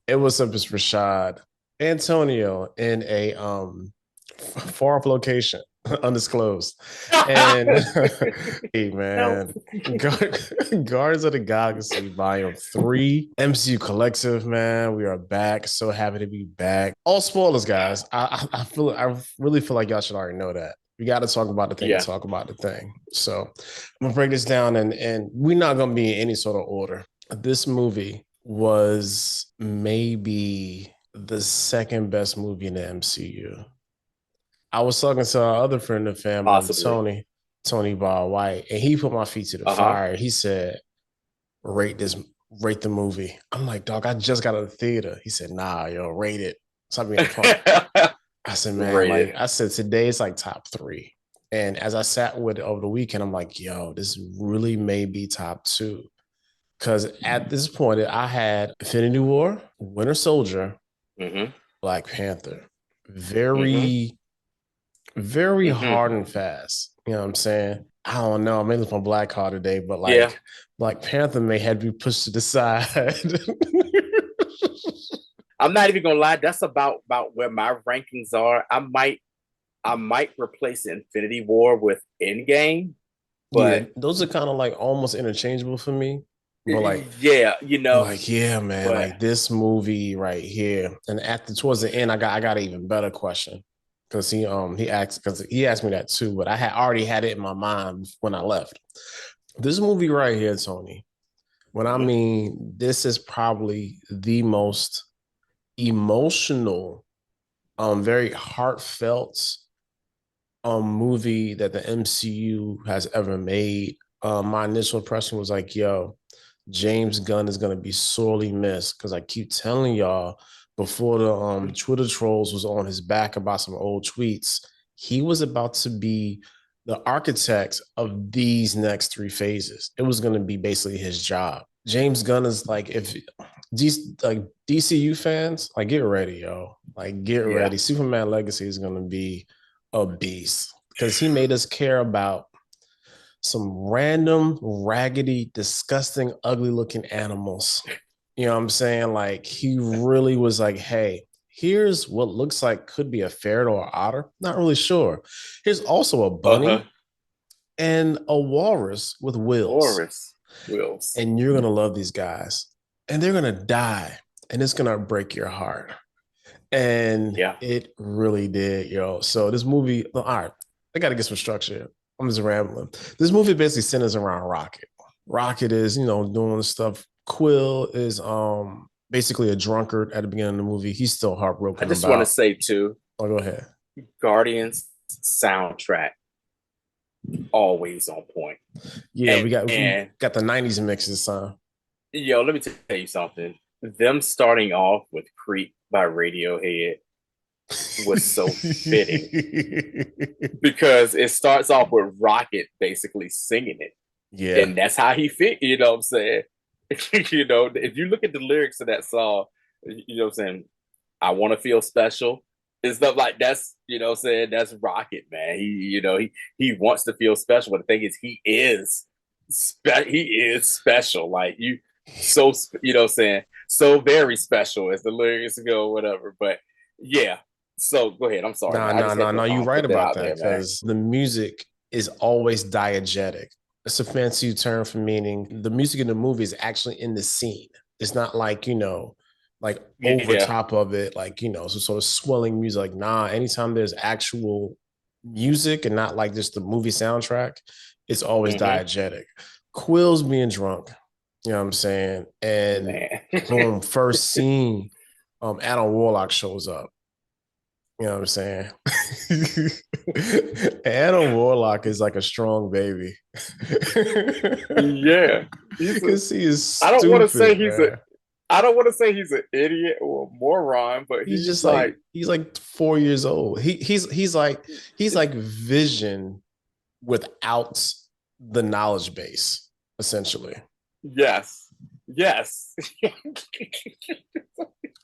It was up as Rashad Antonio in a far off location, undisclosed. And hey Help. man, Guardians of the Galaxy Volume 3, MCU Collective, man. We are back. So happy to be back. All spoilers, guys. I really feel like y'all should already know that. We got to talk about the thing and Yeah, talk about the thing. So I'm gonna break this down, and we're not gonna be in any sort of order. This movie was maybe the second best movie in the MCU. I was talking to our other friend of the family, possibly. Tony Ball White, and he put my feet to the Uh-huh. fire. He said, rate this, rate the movie. I'm like, dog, I just got out of the theater. He said, nah, yo, rate it. Stop being a punk. I said, man, like Rated. I said, today it's like top three. And as I sat with it over the weekend, I'm like, yo, this really may be top two. Because at this point, I had Infinity War, Winter Soldier, Mm-hmm. Black Panther. Mm-hmm. Very, very Mm-hmm. hard and fast. You know what I'm saying? I don't know. I may lose my black card today, but Yeah. like Black Panther may have to be pushed to the side. I'm not even gonna lie, that's about where my rankings are. I might replace Infinity War with Endgame, Yeah, but those are kind of like almost interchangeable for me. But like, yeah, yeah, man, but like this movie right here. And after towards the end, I got an even better question. Because he asked me that too, but I had already had it in my mind when I left. This movie right here, Tony, when I mhm. mean this is probably the most emotional, very heartfelt movie that the MCU has ever made. My initial impression was like, yo, James Gunn is gonna be sorely missed because I keep telling y'all before the Twitter trolls was on his back about some old tweets, he was about to be the architect of these next three phases. It was gonna be basically his job. James Gunn is like, if like DCU fans, like get ready, yo. Like get Yeah. ready. Superman Legacy is gonna be a beast because he made us care about some random, raggedy, disgusting, ugly looking animals. You know what I'm saying? Like he really was like, hey, here's what looks like could be a ferret or an otter. Not really sure. Here's also a Uh-huh. bunny and a walrus with wheels. Horace Wills. And you're gonna love these guys. And they're gonna die. And it's gonna break your heart. And Yeah. it really did, yo. So this movie, all right, I got to get some structure. I'm just rambling. This movie basically centers around Rocket. Rocket is, doing stuff. Quill is basically a drunkard at the beginning of the movie. He's still I heartbroken just want to about. say too, Oh, go ahead. Guardians soundtrack always on point. Yeah, And, we and got the '90s mix this time. yo, let me tell you something. Them starting off with Creep by Radiohead was so fitting because it starts off with Rocket basically singing it. Yeah, And that's how he fit, you know what I'm saying? If you look at the lyrics of that song, you know what I'm saying? I want to feel special and stuff like you know what I'm saying? That's Rocket, man. He wants to feel special. But the thing is, he is special. Like you know what I'm saying? So very special as the lyrics go, whatever. But yeah. So go ahead. I'm sorry, nah, man. I nah, just had nah, to nah. You're right put that about out that there, man. because the music is always diegetic. It's a fancy term for meaning the music in the movie is actually in the scene. It's not like, like over Yeah. top of it, like, some sort of swelling music. Like, nah, anytime there's actual music and not like just the movie soundtrack, it's always Mm-hmm. diegetic. Quill's being drunk, you know what I'm saying? And Man. boom, first scene, Adam Warlock shows up. You know what I'm saying? Adam Warlock is like a strong baby. Yeah. He's a Because he is I don't want to say stupid, he's a man. I don't want to say he's an idiot or a moron, but He's he's just like like, he's like 4 years old. He's like vision without the knowledge base, essentially. yes, yes,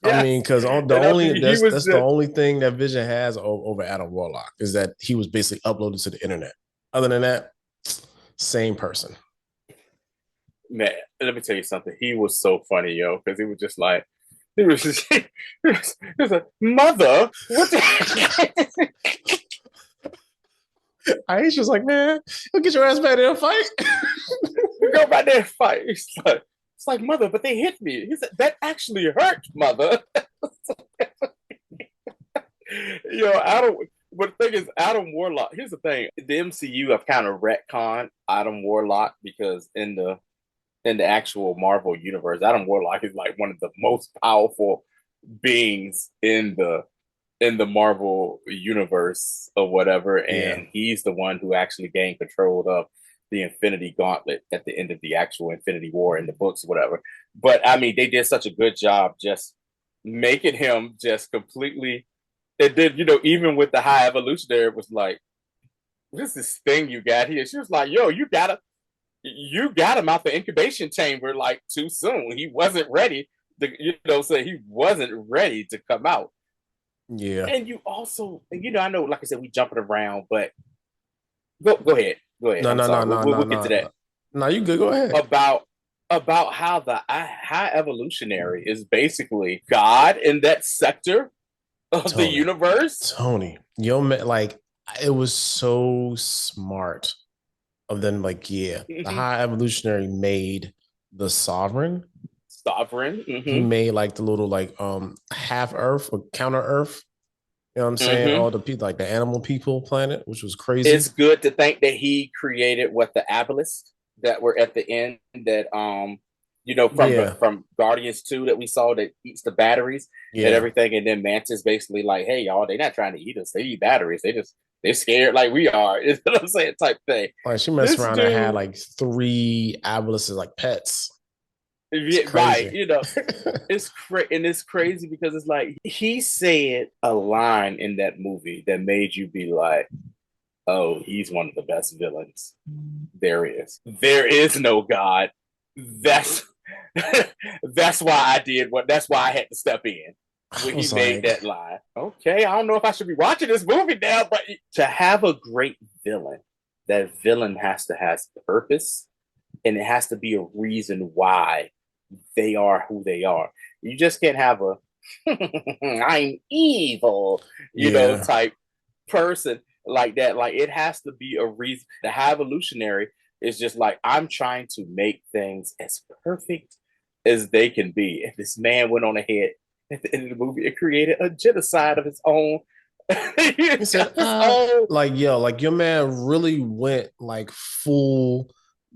I mean, yes. because the And I only mean, he was that's the just only thing that Vision has over Adam Warlock is that he was basically uploaded to the internet. Other than that, same person. man. Let me tell you something. He was so funny, yo, because he was just like, he was like, "Mother, what the?" Aisha's like, man, you'll get your ass back there and fight. We go right there and fight. It's like, mother, but they hit me. He said, that actually hurt, mother. Adam. But the thing is, Adam Warlock. Here's the thing: the MCU have kind of retconned Adam Warlock because in the actual Marvel universe, Adam Warlock is like one of the most powerful beings in the Marvel universe or whatever, Yeah. and he's the one who actually gained control of the Infinity Gauntlet at the end of the actual Infinity War in the books, or whatever. But I mean, they did such a good job just making him just completely. It did, even with the High Evolutionary, it was like, "What is this thing you got here?" She was like, "Yo, you got him out the incubation chamber like too soon. He wasn't ready to, say he wasn't ready to come out." Yeah. And you also, I know, like I said, we jumping around, but go ahead, go ahead. No, I'm no, no, sorry. We'll, no, we'll, no, we'll get to no, that no. No, you good. Go ahead. about how the High Evolutionary is basically God in that sector of the Tony. universe. Tony. Yo, man, like, it was so smart of them. Like, yeah, the Mm-hmm. High Evolutionary made the Sovereign. Sovereign. He Mm-hmm. made like the little like half Earth or counter Earth. You know what I'm saying? Mm-hmm. All the people like the animal people planet, which was crazy. It's good to think that he created what the abelisks that were at the end that from Yeah, Guardians 2 that we saw that eats the batteries and yeah. everything, and then Mantis basically like, hey y'all, they're not trying to eat us, they eat batteries, they're scared like we are. You know what I'm saying? Type thing. Like she messed This around and had dude, like three abeluses like pets. It's yeah, right, crazy. and it's crazy because it's like he said a line in that movie that made you be like, oh, he's one of the best villains there is. There is no God. That's that's why I did what. That's why I had to step in I when he was made like, that line. Okay, I don't know if I should be watching this movie now, but to have a great villain, that villain has to have purpose, and it has to be a reason why they are who they are. You just can't have a I'm evil, yeah. type person like that. Like it has to be a reason. The High Evolutionary is just like, I'm trying to make things as perfect as they can be. And this man went on ahead at the end of the movie and created a genocide of his own. He said, His own. like, yo, like your man really went like full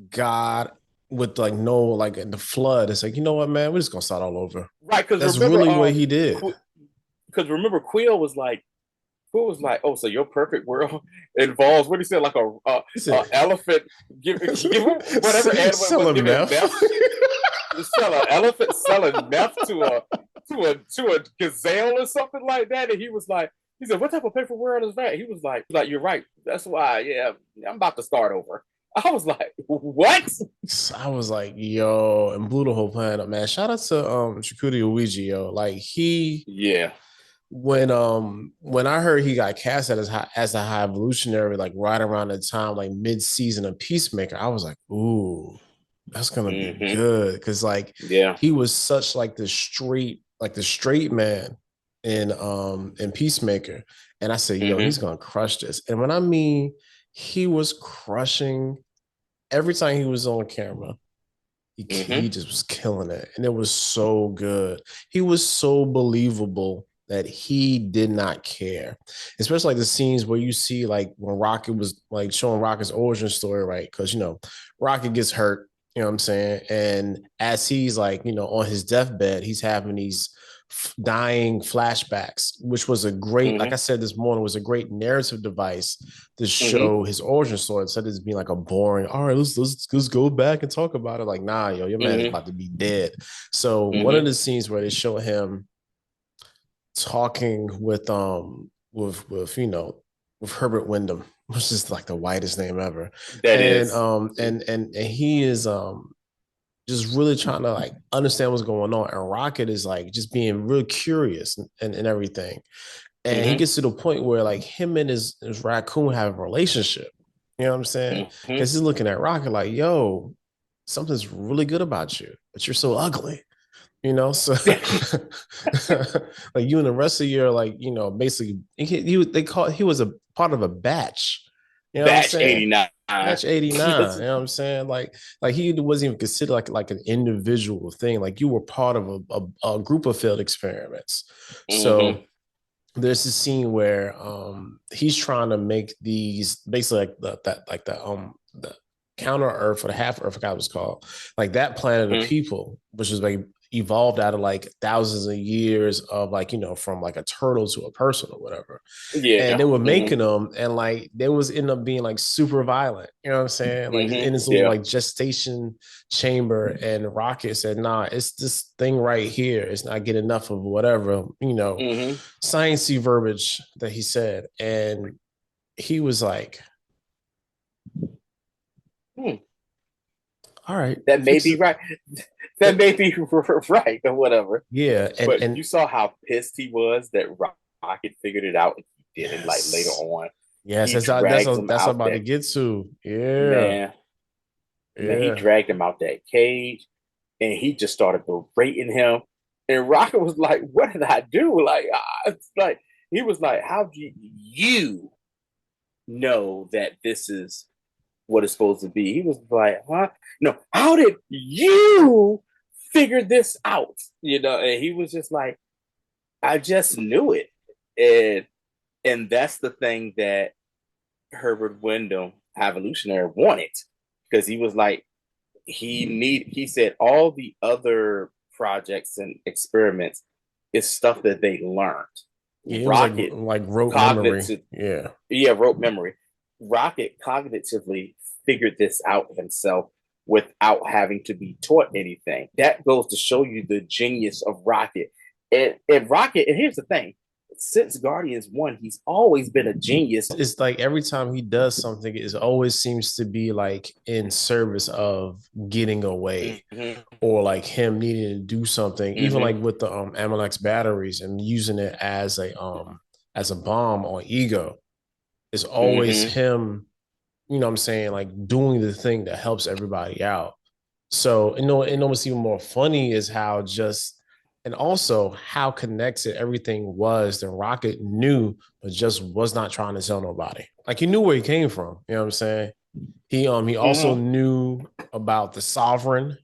God with like no, like the flood. It's like, you know what, man, we're just gonna start all over. Right, because That's remember, really what he did. because remember, Quill was like, who was like, oh, so your perfect world involves what he said, like He said, elephant give whatever animal was selling giving meth. meth, sell an elephant selling meth to a gazelle or something like that, and he said, what type of paper world is that? He was like, you're right. That's why, yeah, I'm about to start over. I was like, what? I was like, yo, and blew the whole plan up, man. Shout out to Chikuti Uwiji, yo. Like he Yeah. when I heard he got cast as a high evolutionary, like right around the time, like mid-season of Peacemaker, I was like, ooh, that's gonna be Mm-hmm. good. Cause like Yeah. he was such like the straight man in Peacemaker. And I said, yo, he's Mm-hmm. gonna crush this. And when I mean he was crushing every time he was on camera, he Mm-hmm. just was killing it. And it was so good. He was so believable that he did not care. Especially like the scenes where you see like when Rocket was like showing Rocket's origin story, right? Because Rocket gets hurt, you know what I'm saying? And as he's like, on his deathbed, he's having these dying flashbacks, which was a great, like I Mm-hmm. said this morning, was a great narrative device to Mm-hmm. show his origin story instead of just being like a boring, all right, let's go back and talk about it. Like, nah, yo, your man is Mm-hmm. about to be dead. So one of Mm-hmm. the scenes where they show him talking with Herbert Wyndham, which is like the whitest name ever. That And is. and he is just really trying to like understand what's going on. And Rocket is like just being real curious and everything. And he Mm-hmm. gets to the point where like him and his raccoon have a relationship. You know what I'm saying? Mm-hmm. Because he's looking at Rocket like, yo, something's really good about you, but you're so ugly. you know. So like you and the rest of your like basically he was a part of a batch. You know what I'm Batch saying? 89. Batch 89. You know what I'm saying? Like he wasn't even considered like an individual thing. Like you were part of a group of failed experiments. Mm-hmm. So there's a scene where he's trying to make these basically like the counter Earth or the half Earth, I forgot what it's called, like that planet of Mm-hmm. people, which is like evolved out of like thousands of years of like from like a turtle to a person or whatever. And Yeah. they were Mm-hmm. making them, and like they was end up being like super violent. You know what I'm saying? Like Mm-hmm. in this little Yeah. like gestation chamber, and Rocket said, "Nah, it's this thing right here. It's not getting enough of whatever Mm-hmm. sciencey verbiage that he said." And he was like, Hmm. "All right, That may fix be it." right. That may be right or whatever. Yeah, But and you saw how pissed he was that Rocket figured it out and he didn't like later yes, on. yes, He dragged him that's what I'm out about to that get to. Yeah, man. Man, he yeah. dragged him out that cage and he just started berating him. And Rocket was like, "What did I do?" Like, it's like he was like, "How do you know that this is what it's supposed to be?" He was like, "Huh? No, how did you figure this out?" And he was just like, "I just knew it." And that's the thing that Herbert Wyndham evolutionary wanted, because he was like, he said all the other projects and experiments is stuff that they learned. Yeah, it was Rocket like rote memory. cognitive, Yeah. yeah, rote memory. Rocket cognitively figured this out himself without having to be taught anything. That goes to show you the genius of Rocket. And Rocket, and here's the thing, since Guardians 1, he's always been a genius. It's like every time he does something, it always seems to be like in service of getting away, Mm-hmm, or like him needing to do something, even mm-hmm, like with the Amalex batteries and using it as a bomb on Ego. It's always mm-hmm. him, what I'm saying, like doing the thing that helps everybody out. So and what's even more funny is how just and also how connected everything was that Rocket knew, but just was not trying to tell nobody. Like he knew where he came from. You know what I'm saying? He also Mm-hmm. knew about the Sovereign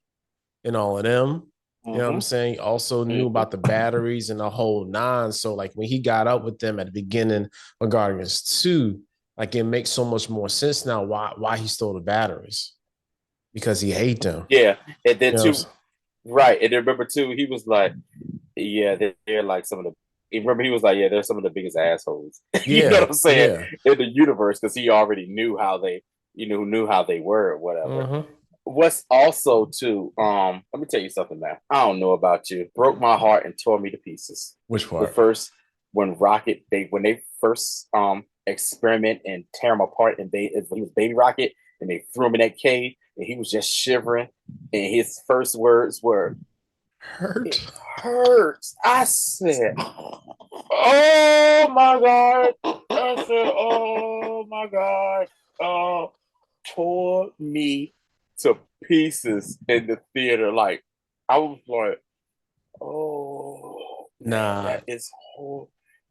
and all of them. You know what I'm Mm-hmm. saying? He also knew Mm-hmm. about the batteries and the whole nine. So like when he got up with them at the beginning of Guardians 2, like it makes so much more sense now why he stole the batteries. Because he hate them. Yeah, and then You know, too, right? And then remember too, he was like, "Yeah, they're like some of the." Remember, he was like, "Yeah, they're some of the biggest assholes." You know what yeah, I'm saying, yeah. in the universe, because he already knew how they, knew how they were or whatever. Uh-huh. What's also too, let me tell you something, man. I don't know about you. Broke my heart and tore me to pieces. Which The part? first when they first experiment and tear him apart, and he was Baby Rocket, and they threw him in that cave, and he was just shivering, and his first words were, "It Hurt. hurts." I said, "Oh my god!" I said, "Oh my god!" Oh, tore me to pieces in the theater. Like, I was like, "Oh man, Nah, that is whole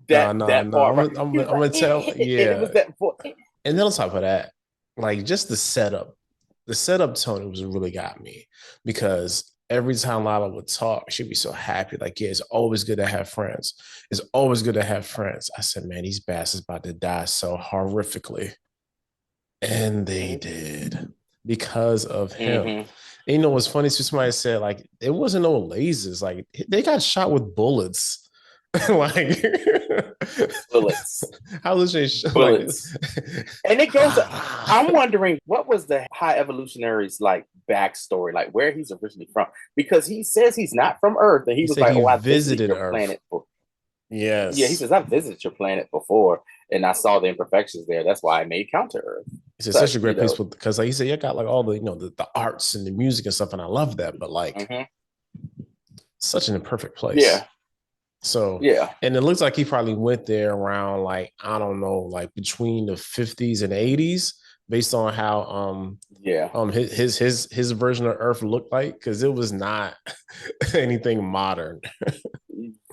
nah, that nah. part right." He I'm was like, gonna tell. and it was Yeah, that part. and then on top of that, like just the setup tone was really got me because every time Lala would talk, she'd be so happy. Like, yeah, it's always good to have friends. It's always good to have friends. I said, man, these bastards about to die so horrifically. And they did because of him. Mm-hmm. And what's funny? So somebody said like it wasn't no lasers. Like they got shot with bullets. Like Bullets, how was they like? bullets. And it goes. I'm wondering what was the High Evolutionary's like backstory, like where he's originally from, because he says he's not from Earth, and he He was said like, he "Oh, I visited visited your Earth. planet." Yeah, he Yes. says, "I visited your planet before, and I saw the imperfections there. That's why I made Counter Earth." It's such But a great place because like he said, you got like all the the arts and the music and stuff, and I love that. But like mm-hmm. such an imperfect place. Yeah, So, yeah, and it looks like he probably went there around like, I don't know, like between the 50s and 80s. based on how Yeah. his version of Earth looked like, because it was not anything modern.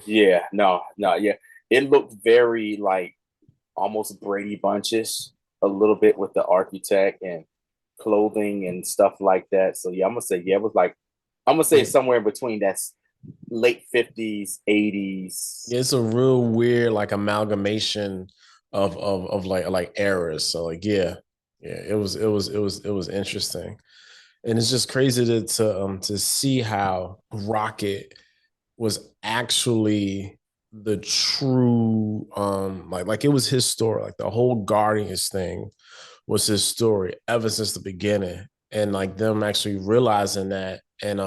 Yeah. No, no, yeah. It looked very like almost Brady Bunches a little bit with the architect and clothing and stuff like that. So yeah, I'm gonna say yeah, it was like I'm gonna say Yeah, it's somewhere in between that's late 50s, 80s. it's a real weird like amalgamation of like eras. So like yeah, it was interesting, and it's just crazy to see how Rocket was actually the true like it was his story. Like the whole Guardians thing was his story ever since the beginning, and like them actually realizing that, and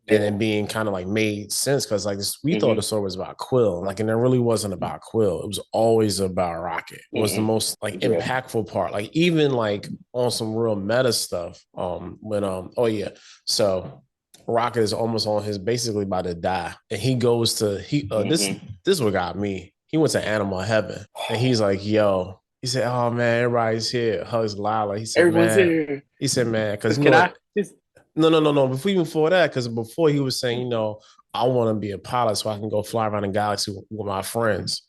Yeah. then being kind of like made sense, because like this, we thought the Mm-hmm. story was about Quill, like, and it really wasn't about Quill. It was always about Rocket. It was the Mm-mm. most like Yeah. impactful part. Like even like on some real meta stuff. When oh yeah, so Rocket is almost on his basically about to die, and he goes to Mm-hmm. this what got me. He went to Animal Heaven, and he's like, yo. He said, "Oh man, everybody's here." Hugs Lila. Everyone's here. He said, "Man, because you know Can I what? just No. Before even before that, because before he was saying, I want to be a pilot so I can go fly around the galaxy with my friends."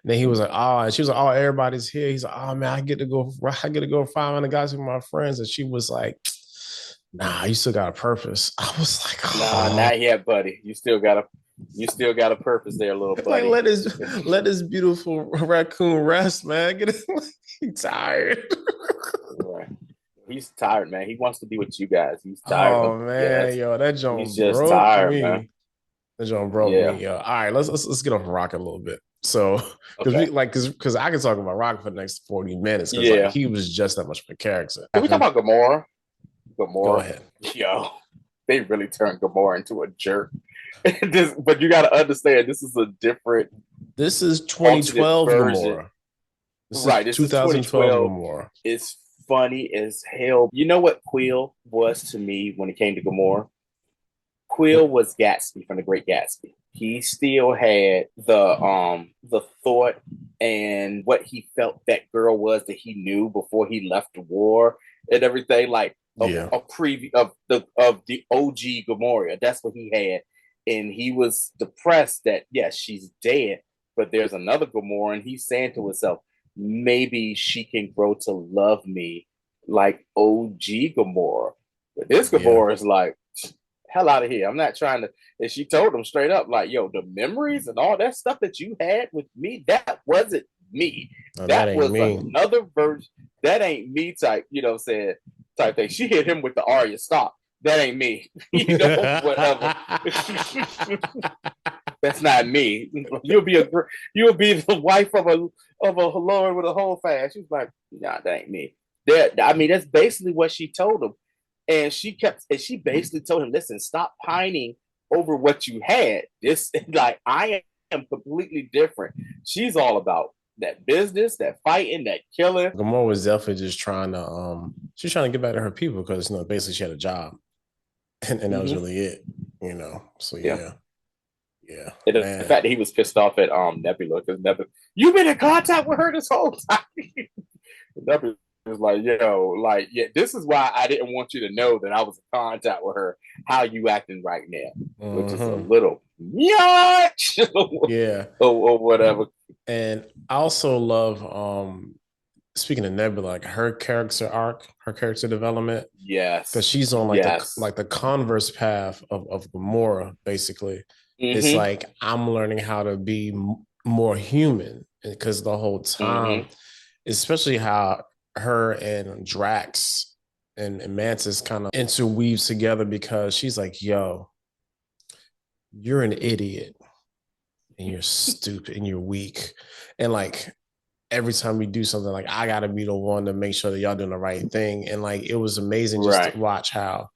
And then he was like, "Oh," and she was like, "Oh, everybody's here." He's like, "Oh man, I get to go fly around the galaxy with my friends." And she was like, "Nah, you still got a purpose." I was like, nah, "Oh." not yet, buddy. You still got a purpose there, little Like buddy. let this beautiful raccoon rest, man. Get it, he's tired. Right. He's tired, man. He wants to be with you guys. He's tired of Oh yeah, man, yo, that he's joint just broke tired, man. me. That joint broke Yeah. me. Yo. All right, let's get off Rocket a little bit. So, because we Okay. like, because I can talk about Rocket for the next 40 minutes, because like Yeah. he was just that much of a character. Can we talk about Gamora? Go Gamora. ahead. Yo, they really turned Gamora into a jerk. But you got to understand, this is a different This is alternate 2012 version. Gamora. This is Right. This is 2012 2012. Gamora. It's funny as hell. You know what Quill was to me when it came to Gamora? Quill What? was Gatsby from The Great Gatsby. He still had the thought and what he felt that girl was that he knew before he left the war and everything, like Yeah. a preview of the OG Gamora. That's what he had, and he was depressed that yes, she's dead, but there's another Gamora, and he's saying to himself, maybe she can grow to love me like OG Gamora. But this Yeah. Gamora is like, hell out of here. I'm not trying to. And she told him straight up, like, yo, the memories and all that stuff that you had with me, that wasn't me. No, that That ain't was me. another version. That ain't me type, what I'm saying, type thing. She hit him with the Arya, stop. That ain't me. Whatever. That's not me. You'll be the wife of a lord with a whole fast. She's like, nah, that ain't me. I mean, that's basically what she told him. And she basically told him, listen, stop pining over what you had. This like I am completely different. She's all about that business, that fighting, that killing. Gamora was definitely just trying to she's trying to get back to her people, because basically she had a job, and that was Mm-hmm. really it. So Yeah. yeah, And the man. fact that he was pissed off at Nebula because Nebula, you've been in contact with her this whole time. Nebula was like, like, yeah, this is why I didn't want you to know that I was in contact with her. How you acting right now, which is a Hmm. little yacht Yeah. or whatever. And I also love speaking of Nebula, like her character arc, her character development, because Yes, she's on like the yes. converse path of Gamora, basically. It's Mm-hmm. like I'm learning how to be more human, because the whole time, Mm-hmm. especially how her and Drax and Mantis kind of interweaves together, because she's like, yo, you're an idiot, and you're stupid, and you're weak. And like every time we do something, like I gotta be the one to make sure that y'all doing the right thing. And like it was amazing just to Right. watch how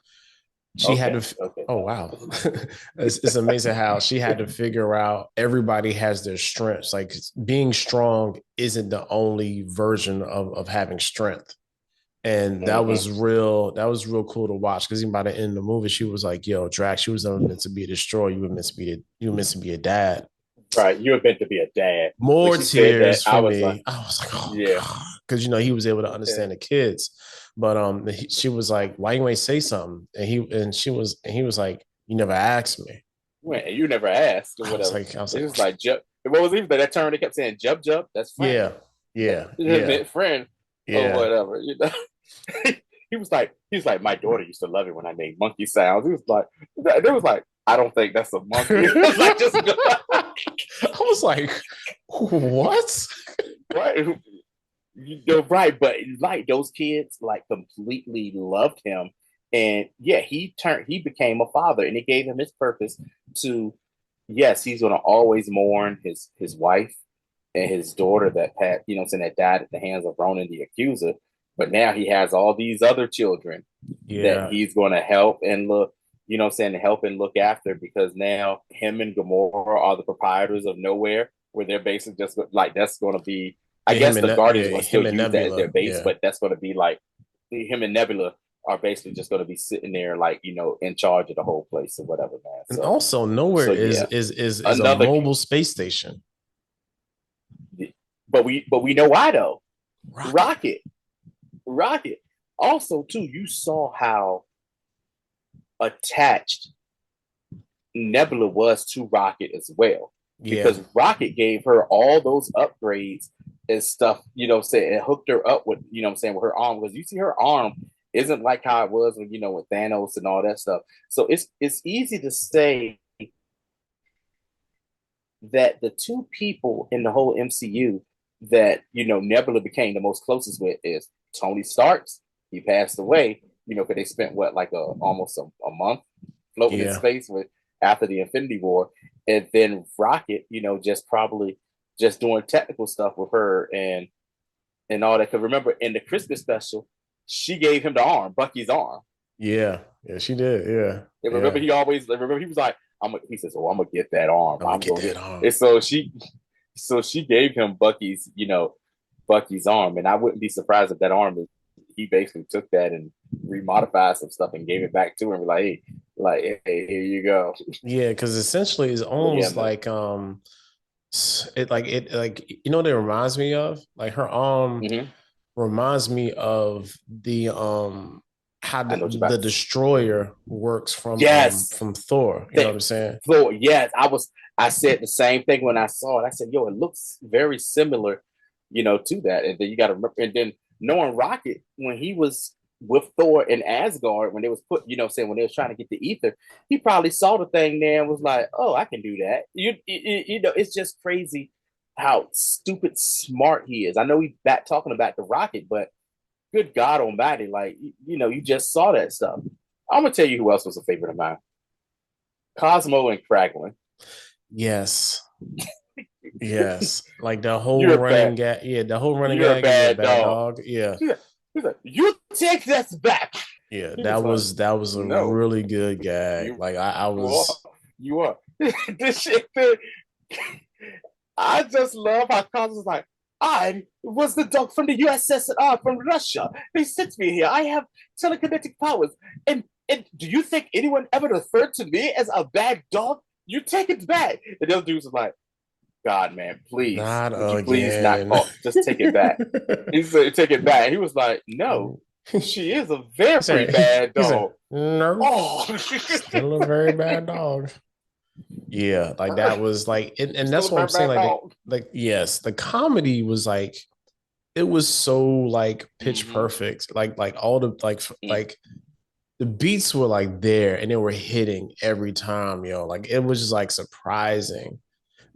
she had Okay. to. Okay. Oh wow, it's amazing how she had to figure out everybody has their strengths. Like being strong isn't the only version of having strength. And that Mm-hmm. was real. That was real cool to watch, because even by the end of the movie, she was like, "Yo, Drax, you was never meant to be a destroyer. You were meant to be you were meant to be a dad." right. You were meant to be a dad. When More she said that, tears I for was like, me. I was like, oh yeah, God. Because he was able to yeah. understand the kids. But she was like, why you ain't say something? And he was like, you never asked me. Went and you never asked or whatever. I was It's like, just like Jub. What was even that term they kept saying? Jub Jub. That's friend. yeah, yeah, That yeah, meant friend or yeah. whatever. You know. He was like, my daughter used to love it when I made monkey sounds. He was like, they was like, I don't think that's a monkey. It was like just I was like, what? right. You're right, but like those kids like completely loved him, and yeah, he became a father, and it gave him his purpose to. Yes, he's gonna always mourn his wife and his daughter that had, saying that died at the hands of Ronan the accuser. But now he has all these other children that Yeah, he's gonna help and look, saying to help and look after because now him and Gamora are the proprietors of nowhere, where they're basically just like that's gonna be I yeah. guess the Guardians are Yeah, going to still him and use that as their Nebula. base, Yeah, but that's going to be like him and Nebula are basically just going to be sitting there, like in charge of the whole place or whatever, man. and So, also nowhere so yeah, is a another. mobile space station. But we know why though. Rocket. Rocket, Rocket. Also, too, you saw how attached Nebula was to Rocket as well, Yeah, because Rocket gave her all those upgrades and stuff, saying it hooked her up with, saying with her arm, because you see her arm isn't like how it was when, with Thanos and all that stuff. So it's easy to say that the two people in the whole MCU that, Nebula became the most closest with is Tony Starks. He passed away, because they spent what, like almost a month floating in yeah, space with after the Infinity War, and then Rocket, just probably just doing technical stuff with her and all that. Because remember, in the Christmas special, she gave him the arm, Bucky's arm. yeah, yeah. She did. Yeah, And remember, yeah. he was like, he says, "Oh, I'm gonna get that arm. I'm gonna I'm get gonna that get." on. And so she gave him Bucky's arm, and I wouldn't be surprised if that arm he basically took that and remodified some stuff and gave it back to him, like, hey, here you go. Yeah, because essentially it's But yeah, almost man. like what it reminds me of? Like her Mm-hmm. reminds me of the how I know what you're about the to say. destroyer works Yes. from Thor. You know what I'm saying? So yes, I said the same thing when I saw it. I said, yo, it looks very similar, to that. And then you gotta remember, and then knowing Rocket when he was with Thor in Asgard, when they was saying when they was trying to get the ether, he probably saw the thing there and was like, oh, I can do that. It's just crazy how stupid smart he is. I know he's back talking about the Rocket, but good God Almighty, like you just saw that stuff. I'm gonna tell you who else was a favorite of mine. Cosmo and Kraglin. Yes. Yes. Like the whole You're a running bad. gag. Yeah, the whole running You're a gag. Yeah, bad bad dog. dog. Yeah. He's like, you take this back. Yeah. He was like, That was a no, really good gag. you Like I you are. was You are. This shit. I just love how Cosmo's like, I was the dog from the USSR from Russia. They sent me here. I have telekinetic powers. And do you think anyone ever referred to me as a bad dog? You take it back. And those dudes are like, God, man, please, not would you please not again. call? Just take it back. He said, take it back. He was like, no, he she is a very said bad he said, dog. no, Oh, still a very bad dog. Yeah, like that was like and still that's a what I'm very saying. bad dog. Like yes, the comedy was like it was so like pitch Mm-hmm. perfect. Like all the like the beats were like there and they were hitting every time, Like it was just like surprising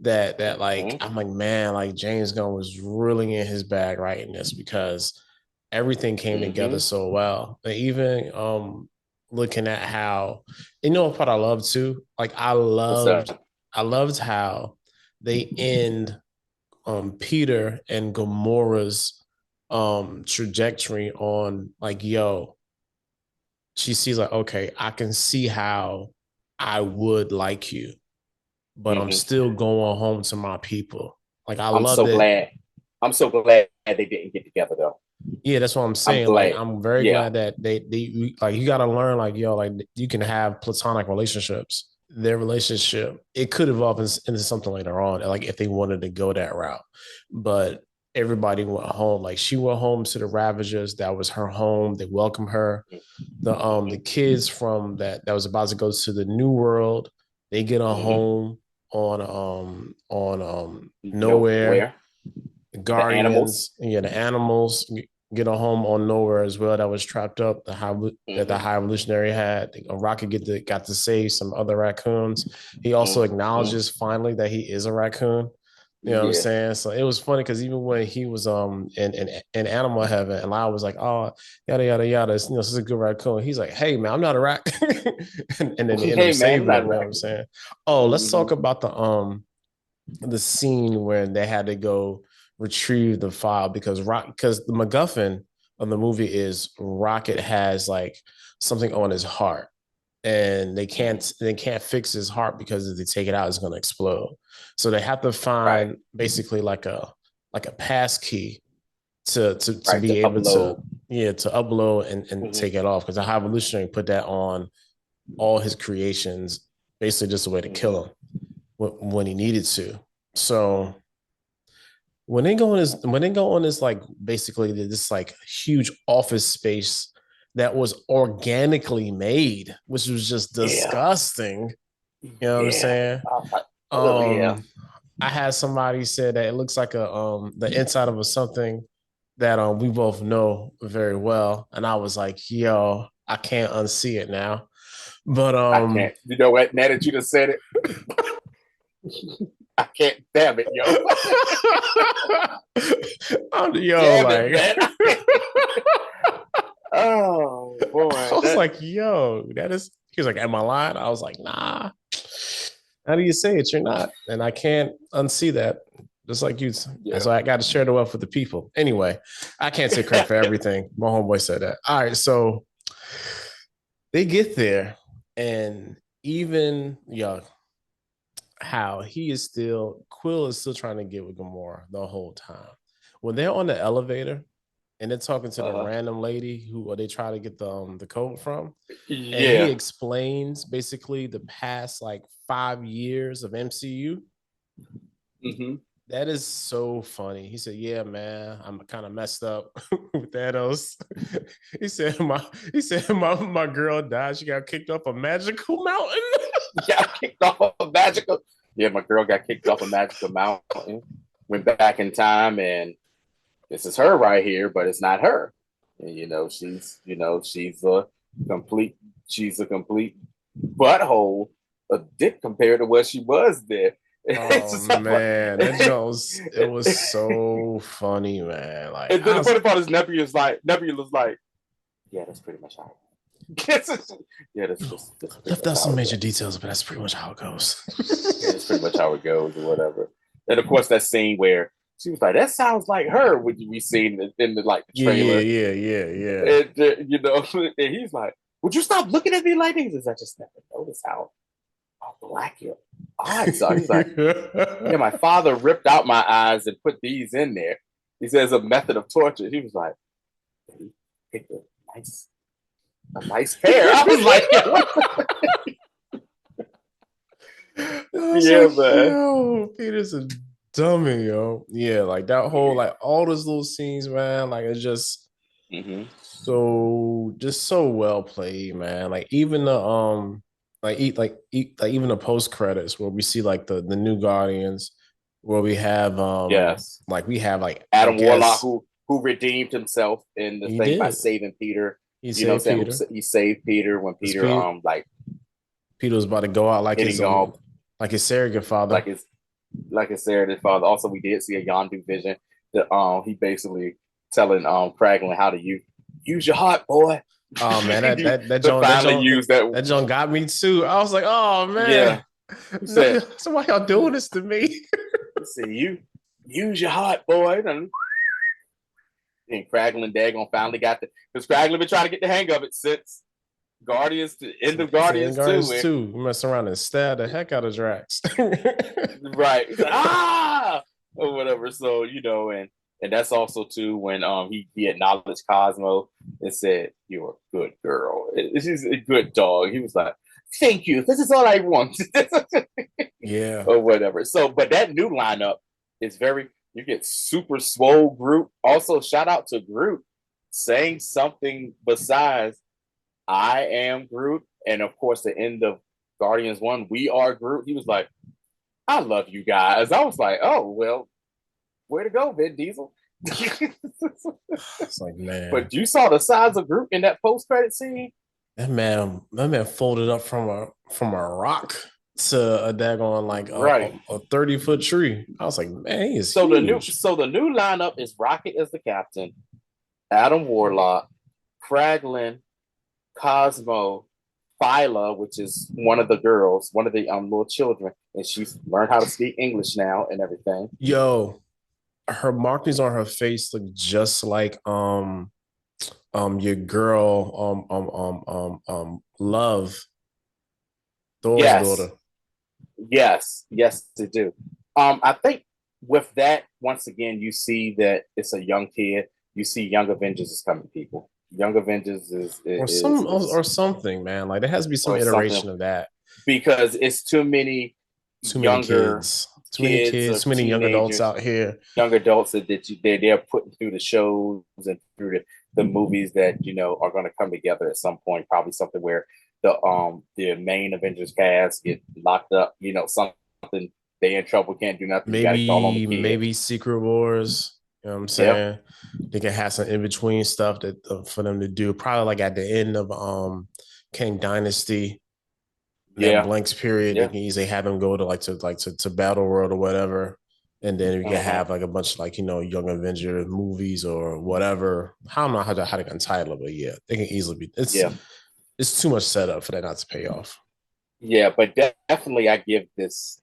that like Mm-hmm. I'm like, man, like James Gunn was really in his bag writing this because everything came together Mm-hmm. so well. And even looking at how what part I love too? Like What's that? I loved how they end Peter and Gamora's trajectory on like, yo, she sees like, okay, I can see how I would like you, but I'm Mm-hmm. still going home to my people. Like I I'm love so that. glad. I'm so glad they didn't get together though. Yeah, that's what I'm I'm saying. Like glad. I'm very Yeah. glad that they like you got to learn like yo like you can have platonic relationships. their relationship, it could evolve into something later on, like if they wanted to go that route. But everybody went home. Like she went home to the Ravagers. That was her home. They welcomed her. The Mm-hmm. kids from that was about to go to the new world, they get a Mm-hmm. home on nowhere. Nowhere. The animals. Guardians, yeah, the animals get a home on nowhere as well that was trapped up. That the Mm-hmm. High Evolutionary had. Rocket got to save some other raccoons. He also Mm-hmm. acknowledges finally that he is a raccoon. You know what I'm Yeah. saying? So it was funny because even when he was in Animal Heaven, and Lyle was like, "Oh, yada yada yada," this is a good raccoon. He's like, "Hey man, I'm not a raccoon," and then they end up Hey man, I'm saving not him. You know what I'm right. saying? Oh, let's Mm-hmm. talk about the scene where they had to go retrieve the file because the MacGuffin of the movie is Rocket has like something on his heart, and Mm-hmm. they can't fix his heart because if they take it out, it's going to explode. So they have to Right. find basically like a pass key to Right. To be able to, upload. yeah, to upload and Mm-hmm. take it off because the High Evolutionary put that on all his creations, basically just a way to Mm-hmm. kill him when he needed to. So when they go on this like basically this like huge office space that was organically made, which was just Yeah. disgusting. You know what I'm Yeah. saying? Oh yeah. Um, I had somebody say that it looks like a the inside of a something that we both know very well, and I was like, yo, I can't unsee it now. But I can't. You know what? Now that you just said it, I can't. Damn it, yo. yo, Damn it, like man. Oh I boy, was that. like, yo, that is. He was like, am I lying? I was like, nah. How do you say it? You're not. And I can't unsee that. Just like you. Yeah. So I got to share the wealth with the people. Anyway, I can't take credit for everything. My homeboy said that. All right. So they get there, and even how he is still, Quill is still trying to get with Gamora the whole time. When they're on the elevator and they're talking to the Uh-huh. random lady who they try to get the code from, and he Yeah. explains basically the past like 5 years of MCU. Mm-hmm. That is so funny. He said, "Yeah, man, I'm kind of messed up with Thanos." he said, "My girl died. She got kicked off a magical mountain." Got kicked off a magical. Yeah, my girl got kicked off a magical mountain. Went back in time, and this is her right here, but it's not her. And she's a complete. She's a complete butthole, a dick compared to what she was there. It's Oh just like, man, that joke was it was so funny, man. Like and then I the was, funny part is Nebula's like, yeah, that's pretty much how. Yeah, that's pretty left much out how some it major goes. details, but that's pretty much how it goes. Yeah, that's pretty much how it goes or whatever. And of course, that scene where she was like, "That sounds like her," which we seen in the like the yeah, yeah, trailer, yeah, yeah, yeah. and and he's like, "Would you stop looking at me like this?" I just never noticed how black your eyes are. He's like, "Yeah, my father ripped out my eyes and put these in there." He says a method of torture. He was like, "He picked nice a nice pair." I was like, "Yo, what?" I was Yeah, like, man. yo, Peter's a dummy, yo. Yeah, like that whole, Yeah. like all those little scenes, man. Like it's Mm-hmm. just so well played, man. Like even the like even the post credits where we see like the new Guardians, where we have Yes. like we have like I Adam Warlock, guess who redeemed himself in the he thing by did. saving Peter. He You know what saved I'm saying? Peter. He saved Peter when Because Peter like Peter was about to go out hitting all like his surrogate father. like his like his Sarah's father. Also, we did see a Yondu vision that he basically telling Kraglin how to use your heart, boy. Oh man, To finally use that. that John got me too. I was like, oh man, Yeah, he no, said. so why y'all doing this to me? See you use your heart, boy. And Kraglin Dagon finally got the because Kraglin been trying to get the hang of it since Guardians to end of It's in Guardians 2. Guardians And 2. You mess around and stab the heck out of Drax. right. He's like, ah or whatever. So, and that's also too when he acknowledged Cosmo and said, "You're a good girl. She's a good dog." He was like, thank you. This is all I want. Yeah. Or whatever. So, but that new lineup is very, you get super swole Groot. Also, shout out to Groot saying something besides I am Groot. And of course, the end of Guardians 1, we are Groot. He was like, I love you guys. I was like, oh, well, way to go, Vin Diesel. It's like, man, But you saw the size of Groot in that post credit scene, that man folded up from a rock to a daggone like right? a 30-foot tree. I was like, man, he is So the new huge. so the new lineup is Rocket as the captain, Adam Warlock, Kraglin, Cosmo, Phyla, which is one of the girls, one of the little children, and she's learned how to speak English now and everything. Yo, her markings on her face look just like your girl Love, Thor's Yes, daughter. yes, they do. I think with that, once again, you see that it's a young kid. You see Young Avengers is coming, people. Young Avengers Or something, man. Like there has to be some or something iteration of that. because it's too many Too many younger kids. Too many kids kids, or too many young adults teenagers, out here. young adults they're putting through the shows and through the movies that are going to come together at some point. Probably something where the main Avengers cast get locked up. Something they in trouble, can't do nothing. You got to call on the kid. Maybe Secret Wars. You know what I'm Yep. saying? They can have some in between stuff that for them to do. Probably like at the end of King Dynasty, that Yeah. blanks period, they Yeah. can easily have them go to Battle World or whatever. And then we can Uh-huh. have like a bunch of Young Avenger movies or whatever. I don't know how to entitle it, but yeah, they can easily be. Yeah. It's too much setup for that not to pay off. Yeah. But definitely, I give this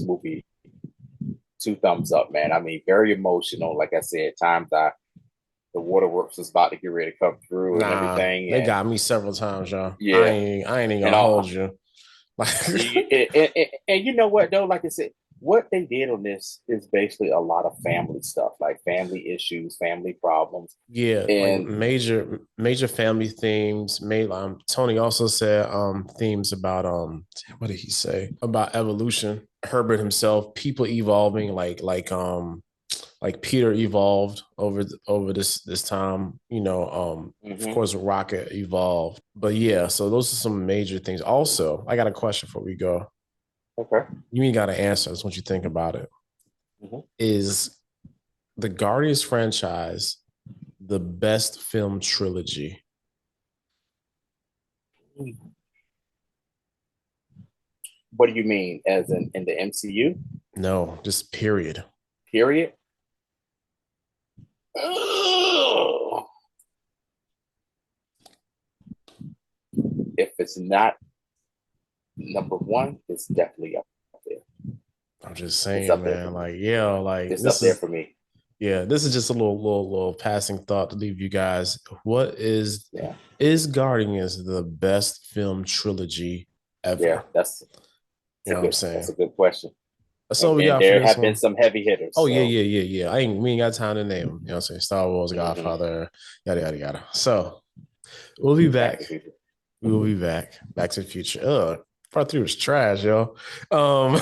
movie two thumbs up, man. I mean, very emotional. Like I said, at times the waterworks is about to get ready to come through and Nah, everything, they and got me several times, y'all. yeah, I ain't even and gonna hold all you. Like, and you know what though, like I said, what they did on this is basically a lot of family stuff, like family issues, family problems, yeah, like and major family themes. Made Tony also said themes about what did he say about evolution? Herbert himself, people evolving, like Peter evolved over this time. Of mm-hmm. course, Rocket evolved, but yeah. So those are some major things. Also, I got a question before we go. Okay. You ain't got to answer this once you think about it. Mm-hmm. Is the Guardians franchise the best film trilogy? What do you mean, as in the MCU No, just period. period? Ugh. If it's not number one, it's definitely up there. I'm just It's saying, up there for man. me. Like, yeah, like It's up there for me. this is just a little passing thought to leave you guys. What Yeah, is Guardians the best film trilogy yeah. ever? You know what I'm That's saying? a good question. That's all And we then got for there this have been one. some heavy hitters. Oh So yeah. We ain't got time to name them. You know what I'm saying? Star Wars, mm-hmm. Godfather, yada yada yada. So we'll be Back to back. people. We will be back. Back to the future. Part three was trash, yo. He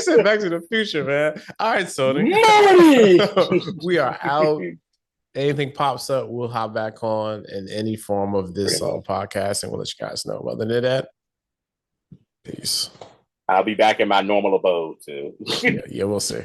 said back to the future, man. All right, Sony. Marty! We are out. Anything pops up, we'll hop back on in any form of this podcast, and we'll let you guys know. Other than that, peace. I'll be back in my normal abode too. Yeah, we'll see.